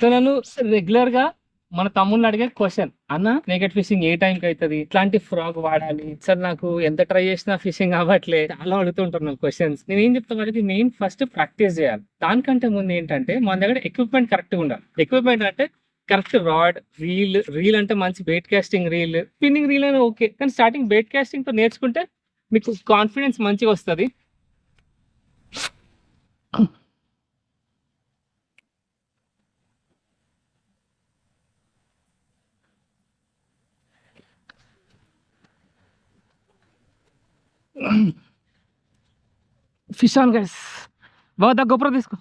So నన్ను regular గా మన తమ్ముళ్ళు అడిగే క్వశ్చన్, అన్న నేకెట్ ఫిషింగ్ ఏ టైంకి అవుతుంది, ఇట్లాంటి ఫ్రాగ్ వాడాలి సార్, నాకు ఎంత ట్రై చేసినా ఫిషింగ్ అవ్వట్లే, చాలా అడుగుతుంటున్నాను క్వశ్చన్స్. నేను ఏం చెప్తా వాళ్ళకి, మెయిన్ ఫస్ట్ ప్రాక్టీస్ చేయాలి. దానికంటే ముందు ఏంటంటే మన దగ్గర ఎక్విప్మెంట్ కరెక్ట్గా ఉండాలి. ఎక్విప్మెంట్ అంటే కరెక్ట్ రాడ్, రీల్ అంటే మంచి bait casting reel, spinning reel అయినా ఓకే, కానీ స్టార్టింగ్ బెయిట్ కాస్టింగ్ తో నేర్చుకుంటే మీకు కాన్ఫిడెన్స్ మంచిగా వస్తుంది. ఫిష్ ఆన్ గైస్, బాగా గొప్ప తీసుకో.